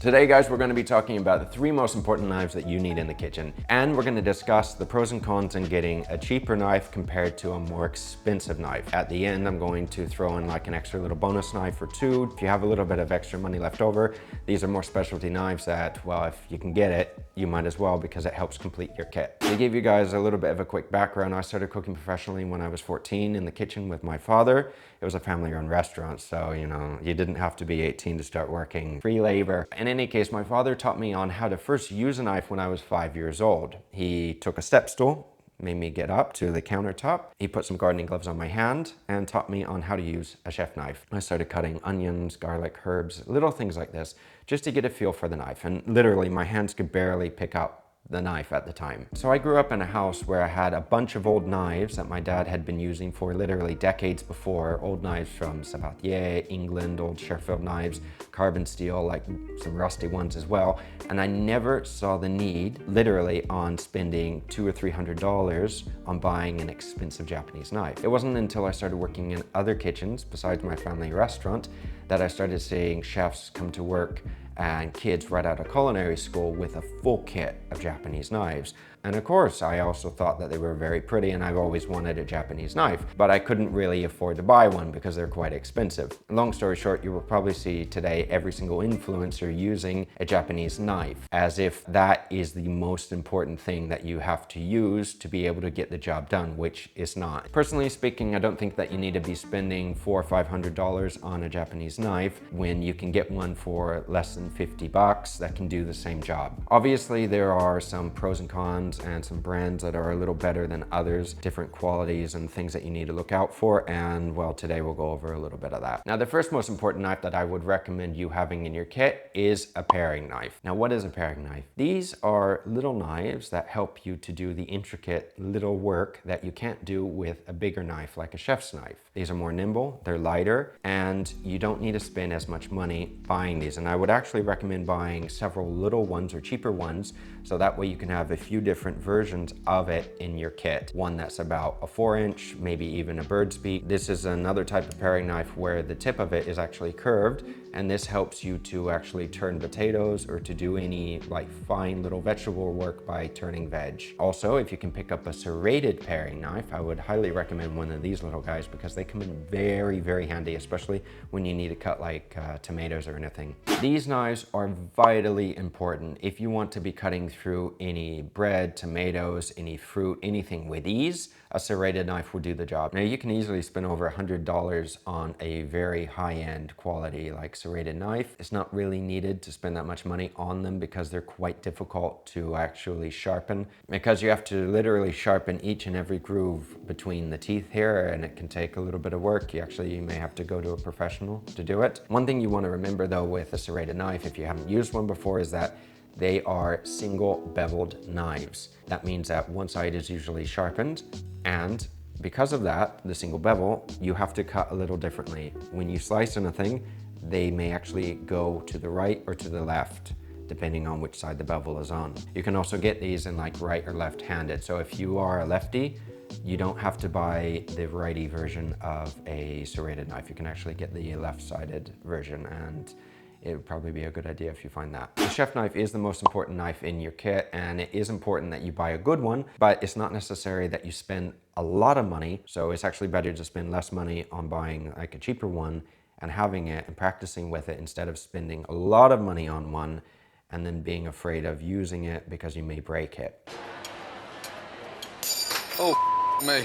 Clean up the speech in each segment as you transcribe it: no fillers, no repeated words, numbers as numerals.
Today, guys, we're going to be talking about the 3 most important knives that you need in the kitchen. And we're going to discuss the pros and cons in getting a cheaper knife compared to a more expensive knife. At the end, I'm going to throw in like an extra little bonus knife or 2. If you have a little bit of extra money left over, these are more specialty knives that, well, if you can get it, you might as well because it helps complete your kit. To give you guys a little bit of a quick background, I started cooking professionally when I was 14 in the kitchen with my father. It was a family-run restaurant, so, you know, you didn't have to be 18 to start working. Free labor. In any case, my father taught me on how to first use a knife when I was 5 years old. He took a step stool, made me get up to the countertop. He put some gardening gloves on my hand and taught me on how to use a chef knife. I started cutting onions, garlic, herbs, little things like this, just to get a feel for the knife. And literally, my hands could barely pick up the knife at the time. So I grew up in a house where I had a bunch of old knives that my dad had been using for literally decades before. Old knives from Sabatier, England, old Sheffield knives, carbon steel, like some rusty ones as well. And I never saw the need, literally, on spending $200 or $300 on buying an expensive Japanese knife. It wasn't until I started working in other kitchens besides my family restaurant that I started seeing chefs come to work and kids right out of culinary school with a full kit of Japanese knives. And of course, I also thought that they were very pretty, and I've always wanted a Japanese knife, but I couldn't really afford to buy one because they're quite expensive. Long story short, you will probably see today every single influencer using a Japanese knife, as if that is the most important thing that you have to use to be able to get the job done, which is not. Personally speaking, I don't think that you need to be spending $400 or $500 on a Japanese knife when you can get one for less than 50 bucks that can do the same job. Obviously, there are some pros and cons and some brands that are a little better than others, different qualities and things that you need to look out for, and well, today we'll go over a little bit of that. Now, the first most important knife that I would recommend you having in your kit is a paring knife. Now, what is a paring knife? These are little knives that help you to do the intricate little work that you can't do with a bigger knife like a chef's knife. These are more nimble, they're lighter, and you don't need to spend as much money buying these. And I would actually recommend buying several little ones or cheaper ones, so that way you can have a few different versions of it in your kit. One that's about a 4-inch, maybe even a bird's beak. This is another type of paring knife where the tip of it is actually curved, and this helps you to actually turn potatoes or to do any like fine little vegetable work by turning veg. Also, if you can pick up a serrated paring knife, I would highly recommend one of these little guys because they come in very, very handy, especially when you need to cut like tomatoes or anything. These knives are vitally important if you want to be cutting through any bread, tomatoes, any fruit, anything with ease. A serrated knife will do the job. Now, you can easily spend over $100 on a very high-end quality like serrated knife. It's not really needed to spend that much money on them because they're quite difficult to actually sharpen, because you have to literally sharpen each and every groove between the teeth here, and it can take a little bit of work. You may have to go to a professional to do it. One thing you want to remember though with a serrated knife, if you haven't used one before, is that they are single beveled knives. That means that one side is usually sharpened, and because of that, the single bevel, you have to cut a little differently. When you slice anything, they may actually go to the right or to the left, depending on which side the bevel is on. You can also get these in like right or left-handed. So if you are a lefty, you don't have to buy the righty version of a serrated knife. You can actually get the left-sided version, and it would probably be a good idea if you find that. The chef knife is the most important knife in your kit, and it is important that you buy a good one, but it's not necessary that you spend a lot of money. So it's actually better to spend less money on buying like a cheaper one and having it and practicing with it instead of spending a lot of money on one and then being afraid of using it because you may break it. Oh, me.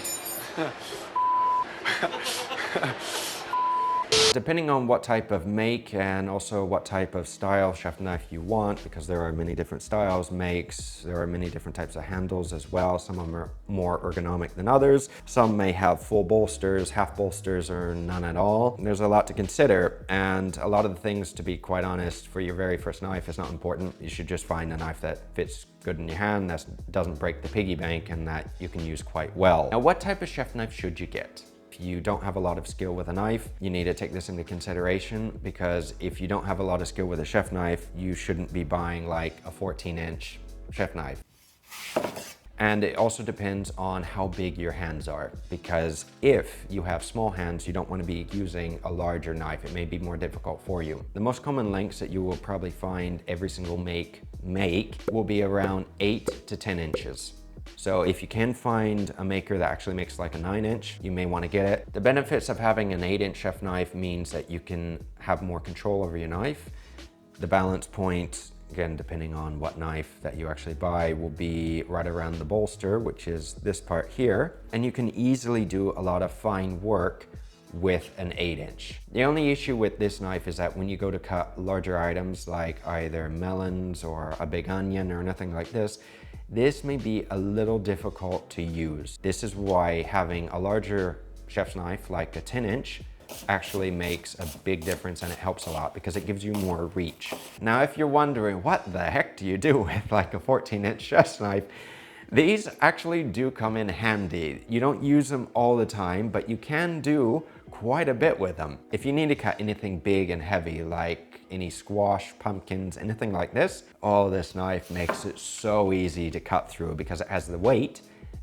Depending on what type of make and also what type of style chef knife you want, because there are many different styles, makes, there are many different types of handles as well. Some of them are more ergonomic than others. Some may have full bolsters, half bolsters, or none at all. There's a lot to consider, and a lot of the things, to be quite honest, for your very first knife is not important. You should just find a knife that fits good in your hand, that doesn't break the piggy bank, and that you can use quite well. Now, what type of chef knife should you get? If you don't have a lot of skill with a knife, you need to take this into consideration, because if you don't have a lot of skill with a chef knife, you shouldn't be buying like a 14-inch chef knife. And it also depends on how big your hands are, because if you have small hands, you don't want to be using a larger knife. It may be more difficult for you. The most common lengths that you will probably find every single make will be around 8 to 10 inches. So if you can find a maker that actually makes like a 9-inch, you may want to get it. The benefits of having an 8-inch chef knife means that you can have more control over your knife. The balance point, again, depending on what knife that you actually buy, will be right around the bolster, which is this part here. And you can easily do a lot of fine work with an 8-inch. The only issue with this knife is that when you go to cut larger items like either melons or a big onion or nothing like this may be a little difficult to use. This is why having a larger chef's knife, like a 10-inch, actually makes a big difference, and it helps a lot because it gives you more reach. Now, if you're wondering, what the heck do you do with like a 14-inch chef's knife? These actually do come in handy. You don't use them all the time, but you can do quite a bit with them. If you need to cut anything big and heavy, like any squash, pumpkins, anything like this, this knife makes it so easy to cut through because it has the weight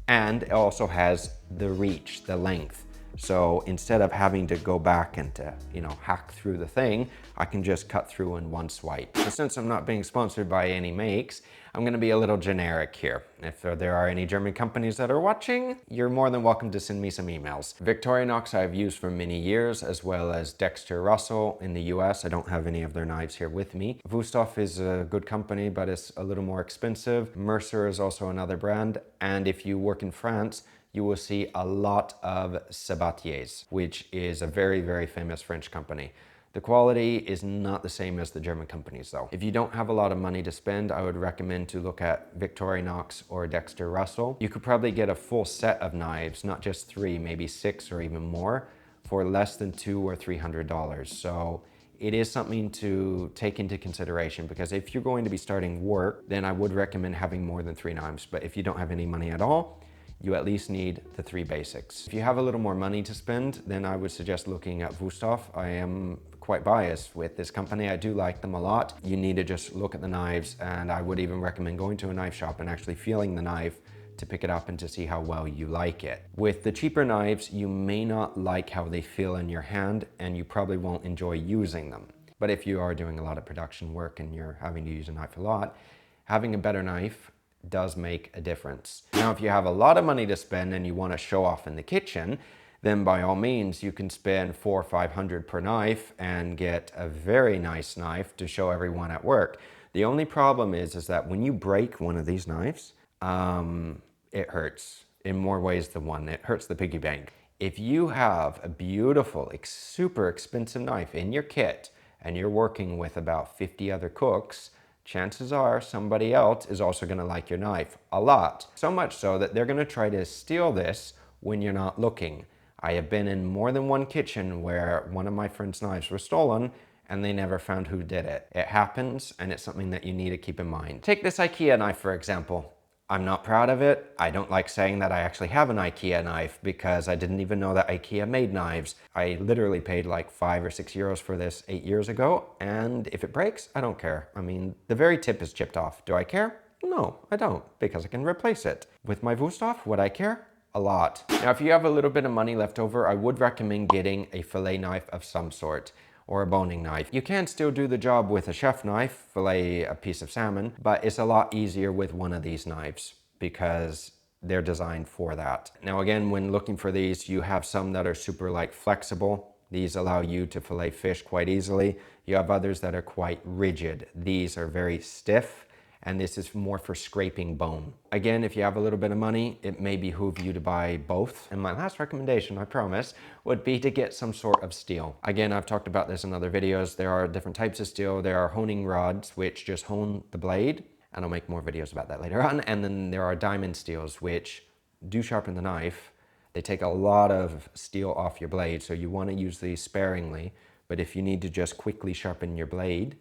and it also has the reach, the length. So instead of having to go back and to, hack through the thing, I can just cut through in one swipe. So since I'm not being sponsored by any makes, I'm gonna be a little generic here. If there are any German companies that are watching, you're more than welcome to send me some emails. Victorinox I've used for many years, as well as Dexter Russell in the US. I don't have any of their knives here with me. WÜSTHOF is a good company, but it's a little more expensive. Mercer is also another brand. And if you work in France, you will see a lot of Sabatier's, which is a very, very famous French company. The quality is not the same as the German companies though. If you don't have a lot of money to spend, I would recommend to look at Victorinox or Dexter Russell. You could probably get a full set of knives, not just 3, maybe 6 or even more, for less than $200 or $300. So it is something to take into consideration, because if you're going to be starting work, then I would recommend having more than 3 knives. But if you don't have any money at all, you at least need the 3 basics. If you have a little more money to spend, then I would suggest looking at WÜSTHOF. I am quite biased with this company. I do like them a lot. You need to just look at the knives, and I would even recommend going to a knife shop and actually feeling the knife to pick it up and to see how well you like it. With the cheaper knives, you may not like how they feel in your hand, and you probably won't enjoy using them. But if you are doing a lot of production work and you're having to use a knife a lot, having a better knife does make a difference. Now, if you have a lot of money to spend and you want to show off in the kitchen, then by all means, you can spend $400 or $500 per knife and get a very nice knife to show everyone at work. The only problem is that when you break one of these knives, it hurts in more ways than one. It hurts the piggy bank. If you have a beautiful, super expensive knife in your kit and you're working with about 50 other cooks, chances are somebody else is also going to like your knife a lot. So much so that they're going to try to steal this when you're not looking. I have been in more than one kitchen where one of my friend's knives was stolen and they never found who did it. It happens, and it's something that you need to keep in mind. Take this IKEA knife, for example. I'm not proud of it. I don't like saying that I actually have an IKEA knife because I didn't even know that IKEA made knives. I literally paid like 5 or 6 euros for this 8 years ago, and if it breaks, I don't care. I mean, the very tip is chipped off. Do I care? No, I don't, because I can replace it. With my WÜSTHOF, would I care? A lot. Now, if you have a little bit of money left over, I would recommend getting a fillet knife of some sort, or a boning knife. You can still do the job with a chef knife, fillet a piece of salmon, but it's a lot easier with one of these knives because they're designed for that. Now again, when looking for these, you have some that are super flexible. These allow you to fillet fish quite easily. You have others that are quite rigid. These are very stiff, and this is more for scraping bone. Again, if you have a little bit of money, it may behoove you to buy both. And my last recommendation, I promise, would be to get some sort of steel. Again, I've talked about this in other videos. There are different types of steel. There are honing rods, which just hone the blade, and I'll make more videos about that later on. And then there are diamond steels, which do sharpen the knife. They take a lot of steel off your blade, so you want to use these sparingly. But if you need to just quickly sharpen your blade,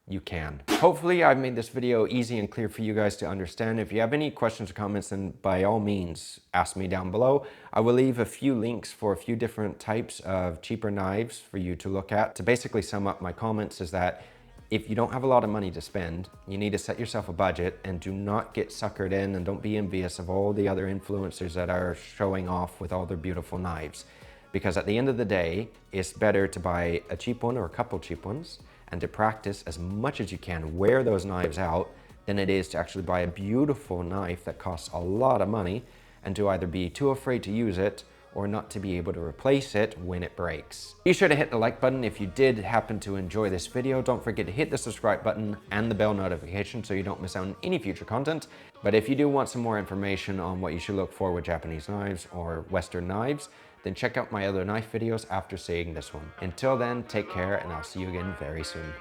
you can. Hopefully I've made this video easy and clear for you guys to understand. If you have any questions or comments, then by all means ask me down below. I will leave a few links for a few different types of cheaper knives for you to look at. To basically sum up my comments is that If you don't have a lot of money to spend, you need to set yourself a budget and do not get suckered in, and don't be envious of all the other influencers that are showing off with all their beautiful knives. Because at the end of the day, it's better to buy a cheap one or a couple cheap ones and to practice as much as you can, wear those knives out, than it is to actually buy a beautiful knife that costs a lot of money and to either be too afraid to use it or not to be able to replace it when it breaks. Be sure to hit the like button if you did happen to enjoy this video. Don't forget to hit the subscribe button and the bell notification so you don't miss out on any future content. But if you do want some more information on what you should look for with Japanese knives or Western knives, then check out my other knife videos after seeing this one. Until then, take care, and I'll see you again very soon.